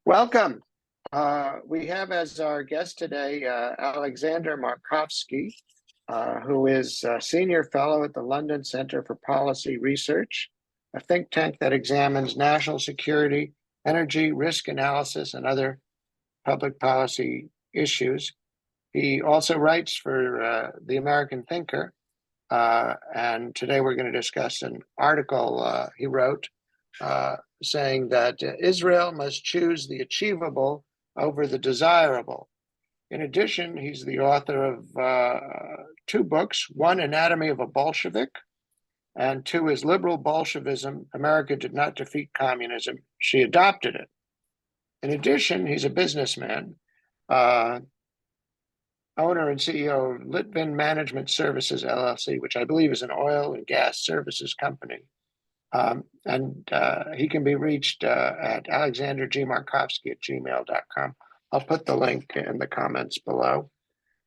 Welcome. We have as our guest today Alexander Markovsky, who is a senior fellow at the London Center for Policy Research, a think tank that examines national security, energy, risk analysis, and other public policy issues. He also writes for The American Thinker, and today we're going to discuss an article he wrote saying that Israel must choose the achievable over the desirable. In addition, he's the author of two books, one, Anatomy of a Bolshevik, and two is Liberal Bolshevism, America Did Not Defeat Communism, She Adopted It. In addition, he's a businessman, owner and CEO of Litvin Management Services, LLC, which I believe is an oil and gas services company. He can be reached at alexandergmarkovsky@gmail.com. I'll put the link in the comments below.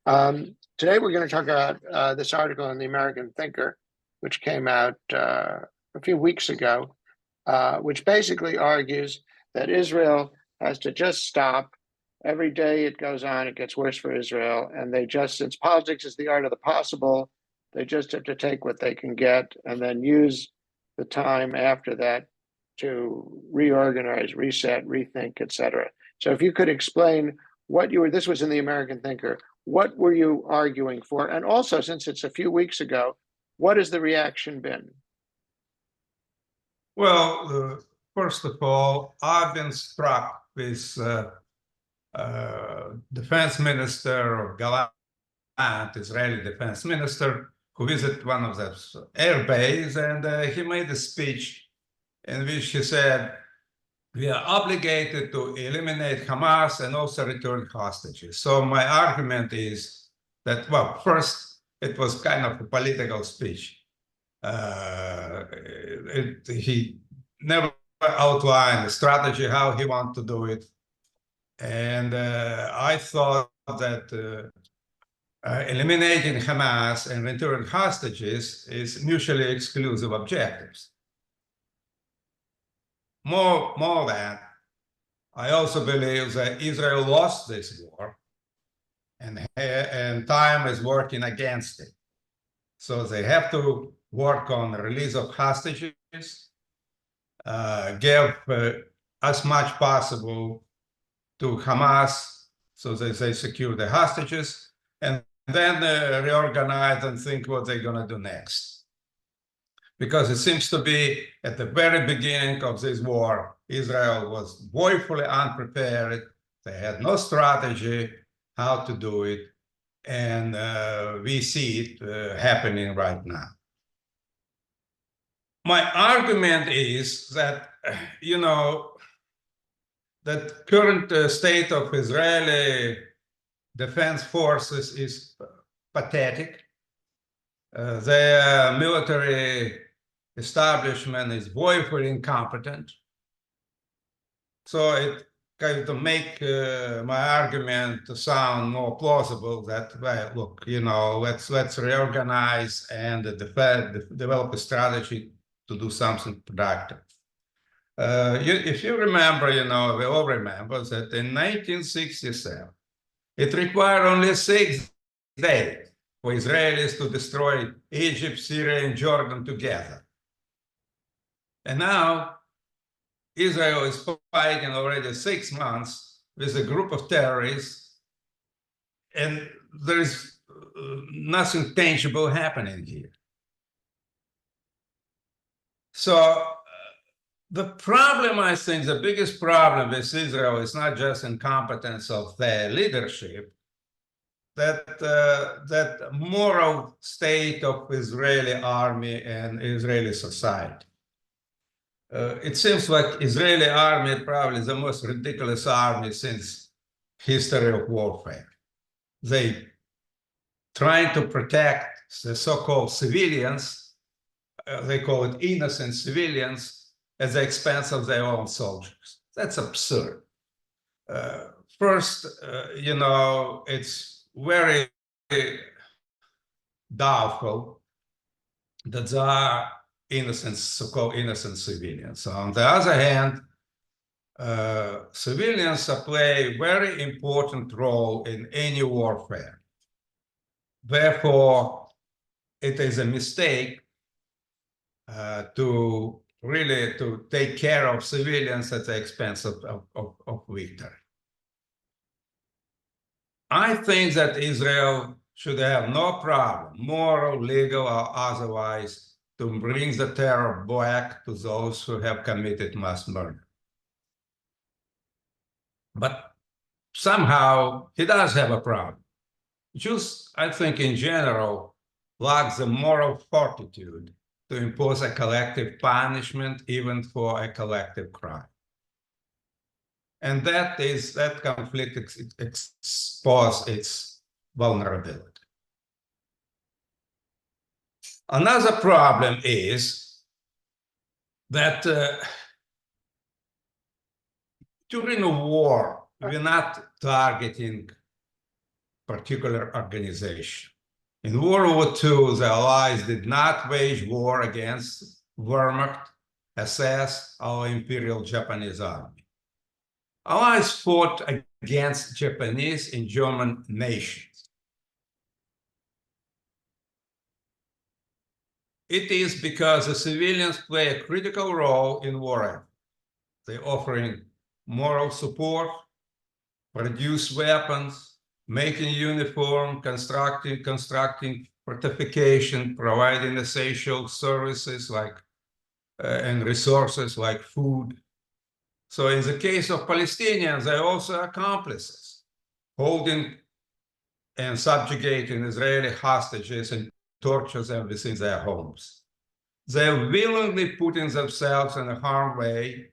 Today we're going to talk about this article in the American Thinker, which came out a few weeks ago, which basically argues that Israel has to just stop. Every day it goes on, it gets worse for Israel, and since politics is the art of the possible, they just have to take what they can get and then use the time after that to reorganize, reset, rethink, etc. So if you could explain this was in the American Thinker, what were you arguing for? And also, since it's a few weeks ago, what has the reaction been? Well, first of all, I've been struck with Defense Minister of Gallant, Israeli Defense Minister, who visited one of the air bases, and he made a speech in which he said, we are obligated to eliminate Hamas and also return hostages. So my argument is that, well, first, it was kind of a political speech. He never outlined a strategy, how he wanted to do it. And I thought that eliminating Hamas and returning hostages is mutually exclusive objectives. More than, I also believe that Israel lost this war, and time is working against it. So they have to work on the release of hostages, give as much possible to Hamas so that they secure the hostages, and then reorganize and think what they're going to do next. Because it seems to be at the very beginning of this war, Israel was woefully unprepared. They had no strategy how to do it. And we see it happening right now. My argument is that, that current state of Israeli defense forces is pathetic. Their military establishment is woefully incompetent. So it kind of make my argument to sound more plausible that, well, look, let's reorganize and develop a strategy to do something productive. If you remember, we all remember that in 1967, it required only 6 days for Israelis to destroy Egypt, Syria, and Jordan together. And now Israel is fighting already 6 months with a group of terrorists, and there is nothing tangible happening here. So the problem, I think, the biggest problem with Israel is not just incompetence of their leadership, that moral state of Israeli army and Israeli society. It seems like Israeli army probably the most ridiculous army since history of warfare. They trying to protect the so-called civilians, they call it innocent civilians, at the expense of their own soldiers. That's absurd. First, it's very doubtful that there are innocent, so-called innocent civilians. On the other hand, civilians play a very important role in any warfare. Therefore, it is a mistake to really to take care of civilians at the expense of victory. I think that Israel should have no problem, moral, legal, or otherwise, to bring the terror back to those who have committed mass murder. But somehow he does have a problem. Jews, I think, in general, lack the moral fortitude to impose a collective punishment even for a collective crime. And that conflict exposes its vulnerability. Another problem is that during a war, we're not targeting particular organization. In World War II, the Allies did not wage war against Wehrmacht, SS, or Imperial Japanese Army. Allies fought against Japanese and German nations. It is because the civilians play a critical role in war effort. They're offering moral support, produce weapons, making uniform, constructing fortification, providing essential services like and resources like food. So in the case of Palestinians, they're also accomplices, holding and subjugating Israeli hostages and torture them within their homes. They're willingly putting themselves in a harm's way,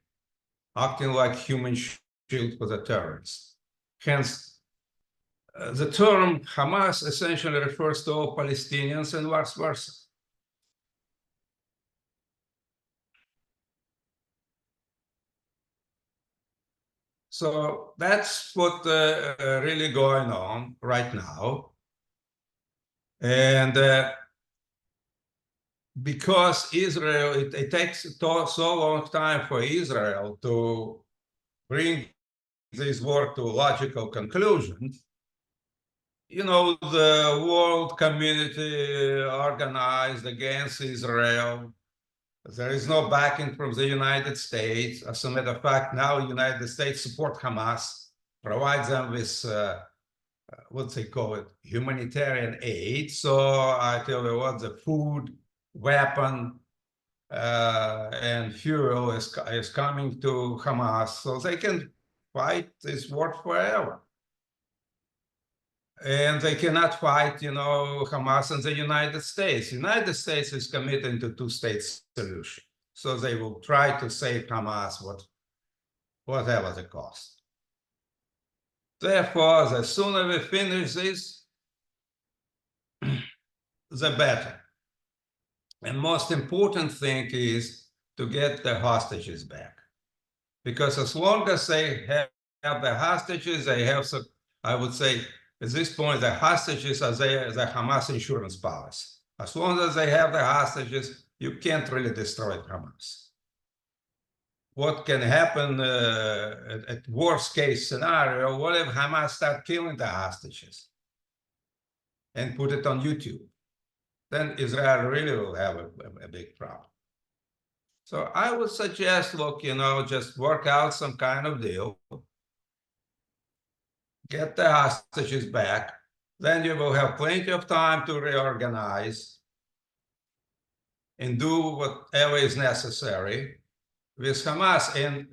acting like human shield for the terrorists. Hence, the term Hamas essentially refers to all Palestinians and vice versa. So that's what really going on right now. And because Israel, it takes so long time for Israel to bring this war to a logical conclusion, you know, the world community organized against Israel. There is no backing from the United States. As a matter of fact, now the United States support Hamas, provides them with what they call it, humanitarian aid. So I tell you what, the food, weapon, and fuel is coming to Hamas, so they can fight this war forever. And they cannot fight, you know, Hamas and the United States. United States is committed to two-state solution. So they will try to save Hamas whatever the cost. Therefore, the sooner we finish this, the better. And most important thing is to get the hostages back. Because as long as they have the hostages, they have some, I would say, at this point, the hostages are the Hamas insurance policy. As long as they have the hostages, you can't really destroy Hamas. What can happen at worst case scenario, what if Hamas start killing the hostages and put it on YouTube? Then Israel really will have a big problem. So I would suggest, look, you know, just work out some kind of deal, get the hostages back, then you will have plenty of time to reorganize and do whatever is necessary with Hamas. And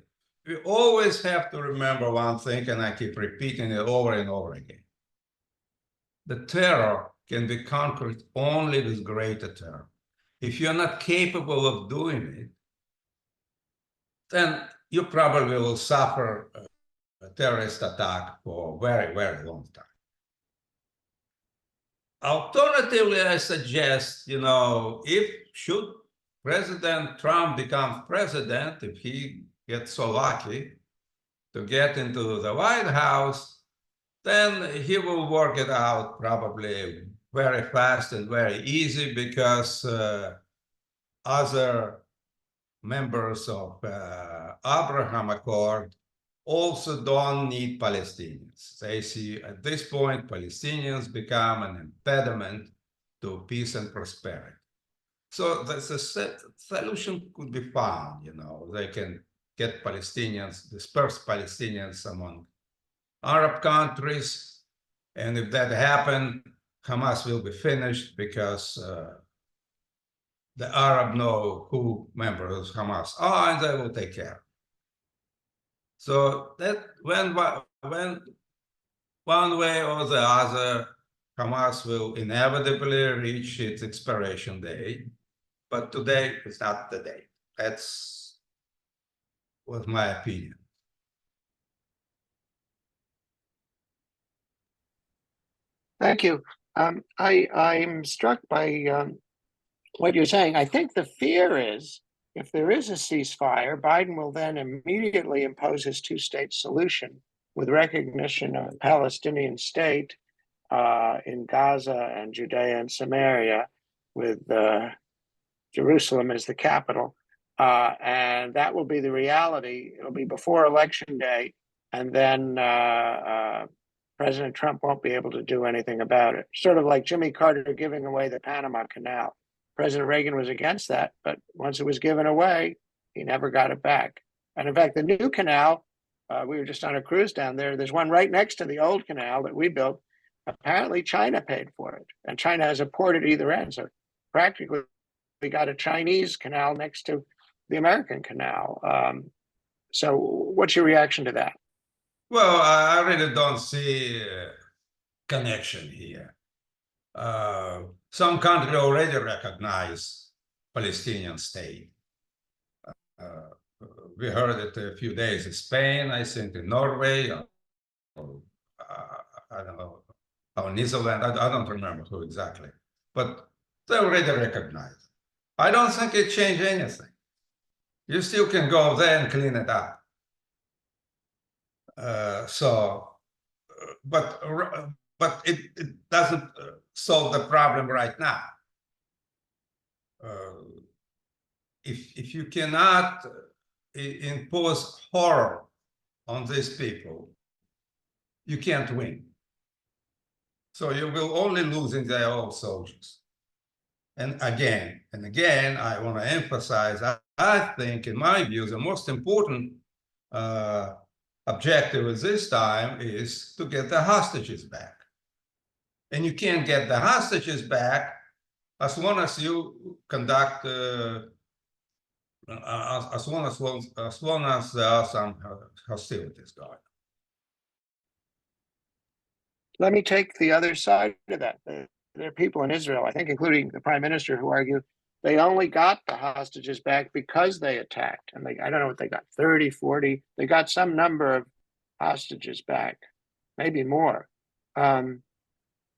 we always have to remember one thing, and I keep repeating it over and over again. The terror can be conquered only with greater terror. If you're not capable of doing it, then you probably will suffer a terrorist attack for a very, very long time. Alternatively, I suggest, you know, should President Trump become president, if he gets so lucky to get into the White House, then he will work it out probably very fast and very easy because other members of Abraham Accord also don't need Palestinians. They see at this point Palestinians become an impediment to peace and prosperity. So the solution could be found, they can get Palestinians, disperse Palestinians among Arab countries. And if that happens, Hamas will be finished because the Arab know who members of Hamas are and they will take care. So that when one way or the other, Hamas will inevitably reach its expiration date, but today is not the day. That's was my opinion. Thank you. I'm struck by what you're saying. I think the fear is if there is a ceasefire, Biden will then immediately impose his two-state solution with recognition of a Palestinian state in Gaza and Judea and Samaria, with Jerusalem as the capital. And that will be the reality. It'll be before Election Day, and then President Trump won't be able to do anything about it. Sort of like Jimmy Carter giving away the Panama Canal. President Reagan was against that, but once it was given away, he never got it back. And in fact, the new canal, we were just on a cruise down there. There's one right next to the old canal that we built. Apparently, China paid for it, and China has a port at either end. So practically, we got a Chinese canal next to the American canal. So what's your reaction to that? Well, I really don't see a connection here. Some countries already recognize Palestinian state. We heard it a few days in Spain, I think in Norway, or, I don't know, or New Zealand, I don't remember who exactly, but they already recognize it. I don't think it changed anything. You still can go there and clean it up. But it doesn't solve the problem right now. If you cannot impose horror on these people, you can't win. So you will only lose in their own soldiers. And again, I want to emphasize, I think, in my view, the most important objective at this time is to get the hostages back. And you can't get the hostages back as long as you conduct, as long as there are some hostilities going. Let me take the other side of that. There are people in Israel, I think, including the prime minister, who argue they only got the hostages back because they attacked. And I don't know what they got, 30, 40. They got some number of hostages back, maybe more. And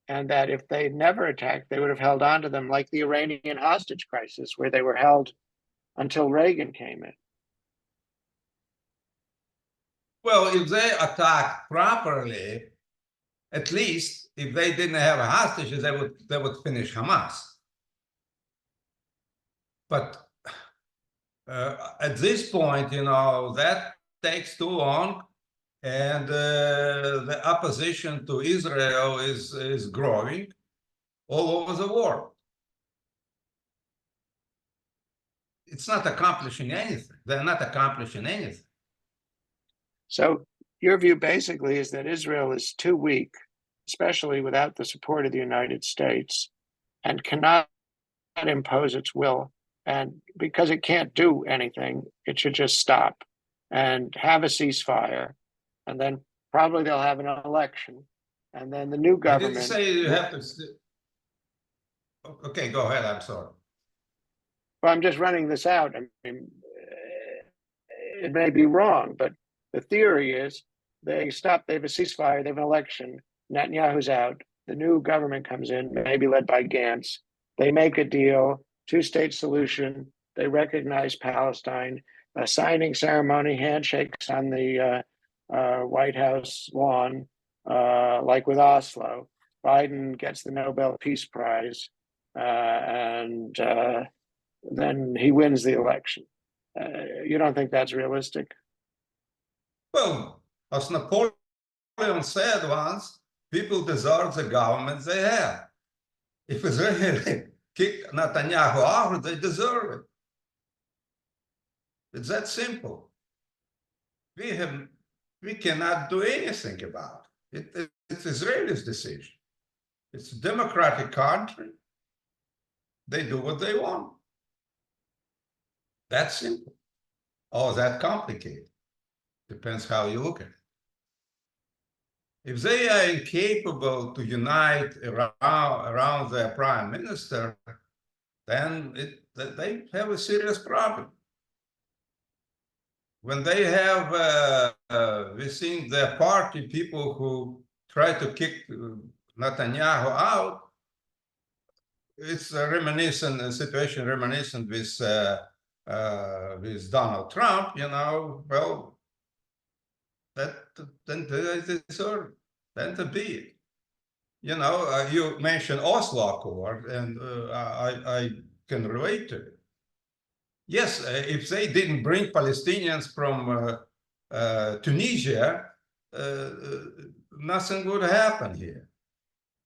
that if they never attacked, they would have held on to them like the Iranian hostage crisis, where they were held until Reagan came in. Well, if they attacked properly, at least if they didn't have hostages, they would finish Hamas. But at this point, that takes too long, and the opposition to Israel is growing all over the world. It's not accomplishing anything. They're not accomplishing anything. So your view basically is that Israel is too weak, especially without the support of the United States, and cannot impose its will. And because it can't do anything, it should just stop and have a ceasefire. And then probably they'll have an election. And then the new government. I didn't say you have to. Okay, go ahead. I'm sorry. Well, I'm just running this out. I mean, it may be wrong, but the theory is they stop, they have a ceasefire, they have an election, Netanyahu's out, the new government comes in, maybe led by Gantz, they make a deal, two-state solution, they recognize Palestine, a signing ceremony, handshakes on the White House lawn, like with Oslo. Biden gets the Nobel Peace Prize, and then he wins the election. You don't think that's realistic? Well, as Napoleon said once, people deserve the government they have. If Israel kick Netanyahu out, they deserve it. It's that simple. We cannot do anything about it. It's Israelis' decision. It's a democratic country. They do what they want. That's simple. Or that complicated. Depends how you look at it. If they are incapable to unite around their prime minister, then they have a serious problem. When they have within their party people who try to kick Netanyahu out, it's a situation reminiscent with Donald Trump, well, then they deserve, then to be it. You mentioned Oslo Accord, and I can relate to it. Yes, if they didn't bring Palestinians from Tunisia, nothing would happen here.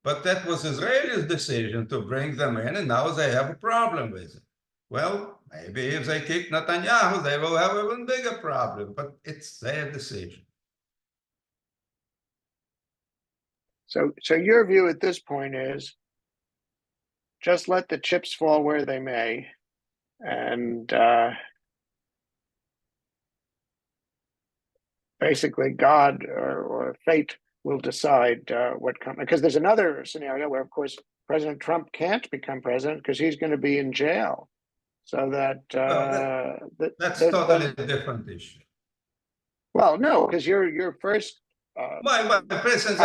But that was Israel's decision to bring them in, and now they have a problem with it. Well, maybe if they kick Netanyahu, they will have an even bigger problem, but it's their decision. So your view at this point is just let the chips fall where they may, and basically God or fate will decide what comes. Because there's another scenario where, of course, President Trump can't become president because he's going to be in jail. So that's totally a different issue. Well, no, because your first my president,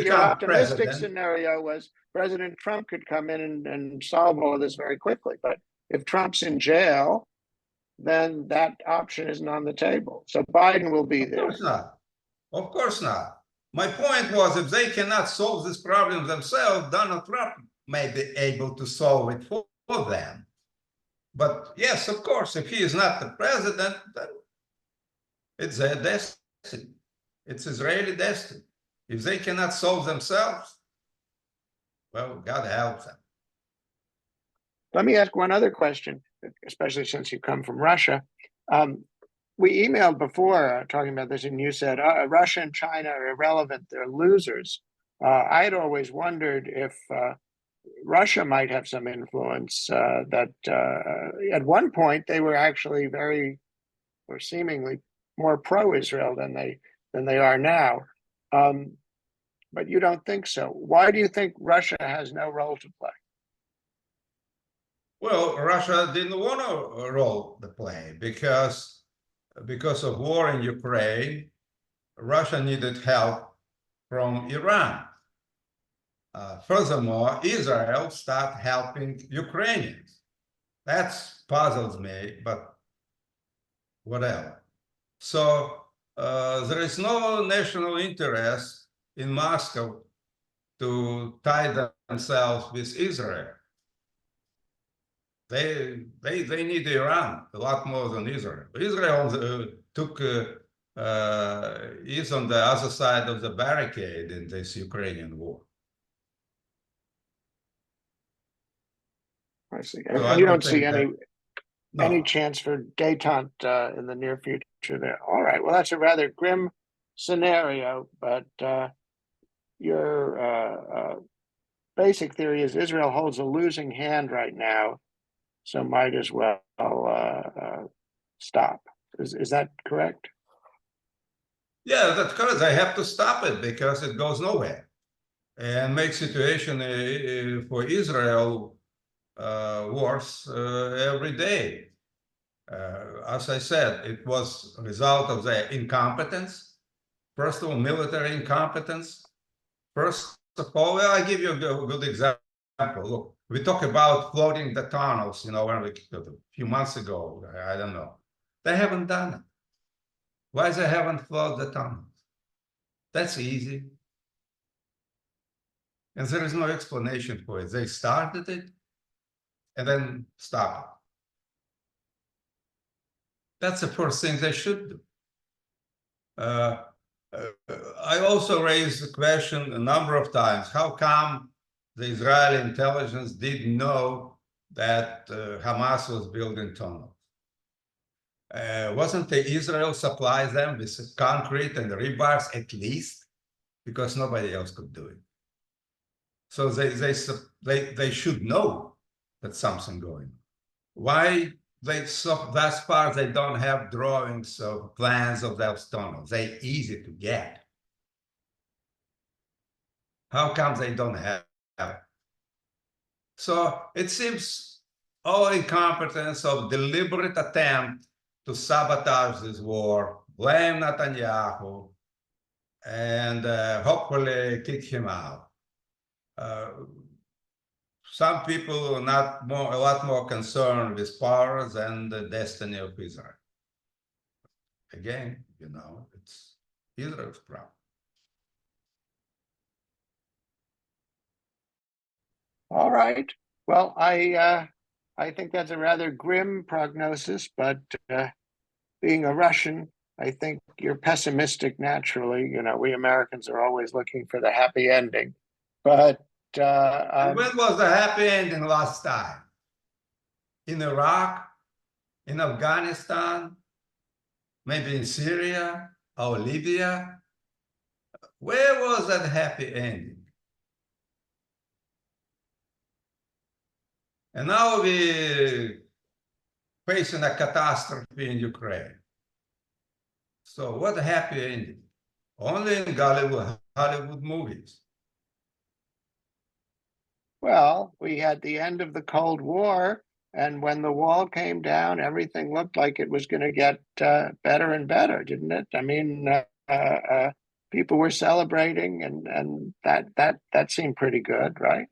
your optimistic scenario was President Trump could come in and solve all of this very quickly. But if Trump's in jail, then that option isn't on the table. So Biden will be there. Of course not. Of course not. My point was, if they cannot solve this problem themselves, Donald Trump may be able to solve it for them. But yes, of course, if he is not the president, then it's their destiny. It's Israeli destiny. If they cannot solve themselves, well, God help them. Let me ask one other question, especially since you come from Russia. We emailed before talking about this, and you said Russia and China are irrelevant. They're losers. I had always wondered if Russia might have some influence. That at one point they were actually or seemingly more pro-Israel than they are now. But you don't think so. Why do you think Russia has no role to play? Well, Russia didn't want a role to play because of war in Ukraine. Russia needed help from Iran. Furthermore, Israel started helping Ukrainians. That puzzles me, but whatever. So there is no national interest in Moscow to tie themselves with Israel. They need Iran a lot more than Israel. Israel is on the other side of the barricade in this Ukrainian war. I see. So and you don't see any chance for détente in the near future there. All right. Well, that's a rather grim scenario, but your basic theory is Israel holds a losing hand right now, so might as well stop. Is that correct? Yeah, that's correct. They have to stop it because it goes nowhere, and make situation for Israel worse every day. As I said, it was a result of their incompetence. First of all, military incompetence. First of all, well, I give you a good example. Look, we talk about floating the tunnels, a few months ago, I don't know. They haven't done it. Why they haven't floated the tunnels? That's easy. And there is no explanation for it. They started it and then stopped. That's the first thing they should do. I also raised the question a number of times, how come the Israeli intelligence didn't know that Hamas was building tunnels? Wasn't the Israel supplies them with concrete and rebars at least? Because nobody else could do it. So they should know that something going on. Why thus far they don't have drawings or plans of those tunnels? They're easy to get. How come they don't have it? So it seems all incompetence of deliberate attempt to sabotage this war, blame Netanyahu, and hopefully kick him out. Some people are a lot more concerned with power than the destiny of Israel. Again, it's Israel's problem. All right. Well, I think that's a rather grim prognosis, but being a Russian, I think you're pessimistic naturally. We Americans are always looking for the happy ending. But when was the happy ending last time? In Iraq, in Afghanistan, maybe in Syria or Libya? Where was that happy ending? And now we're facing a catastrophe in Ukraine. So what a happy ending? Only in Hollywood movies. Well, we had the end of the Cold War, and when the wall came down, everything looked like it was going to get better and better, didn't it? I mean, people were celebrating, and that seemed pretty good, right?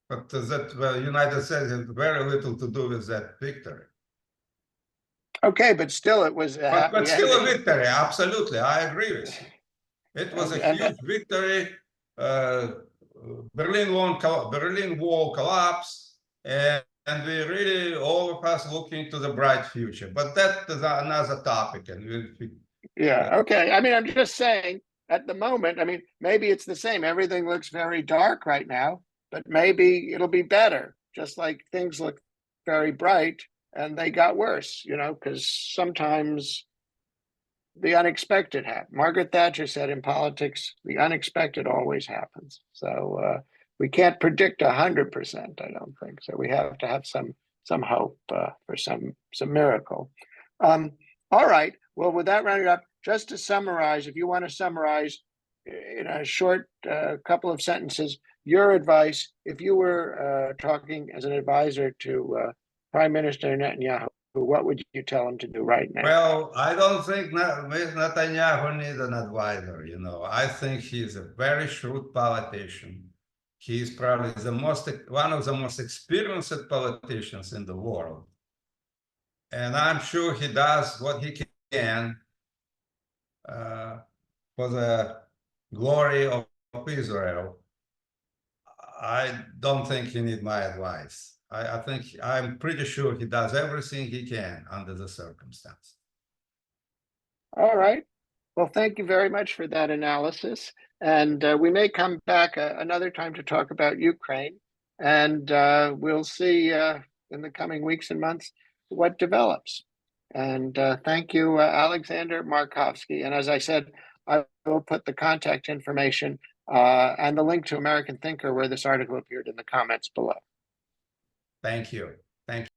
But the United States has very little to do with that victory. Okay, but still, it was a happy But still ending. a victory, absolutely. I agree with you. It was a huge victory. Berlin Wall collapsed, and we really, all of us, looking to the bright future. But that is another topic, and yeah, okay. I mean, I'm just saying, at the moment, I mean, maybe it's the same. Everything looks very dark right now, but maybe it'll be better. Just like things look very bright and they got worse, because sometimes the unexpected happens. Margaret Thatcher said in politics, the unexpected always happens. So we can't predict 100%, I don't think. So we have to have some hope for some miracle. All right. Well, with that rounded up, just to summarize, if you want to summarize in a short couple of sentences, your advice, if you were talking as an advisor to Prime Minister Netanyahu, what would you tell him to do right now? Well, I don't think Netanyahu needs an advisor. I think he's a very shrewd politician. He's probably one of the most experienced politicians in the world. And I'm sure he does what he can for the glory of Israel. I don't think he needs my advice. I'm pretty sure he does everything he can under the circumstance. All right. Well, thank you very much for that analysis. And we may come back another time to talk about Ukraine. And we'll see in the coming weeks and months what develops. And thank you, Alexander Markovsky. And as I said, I will put the contact information and the link to American Thinker where this article appeared in the comments below. Thank you. Thank you.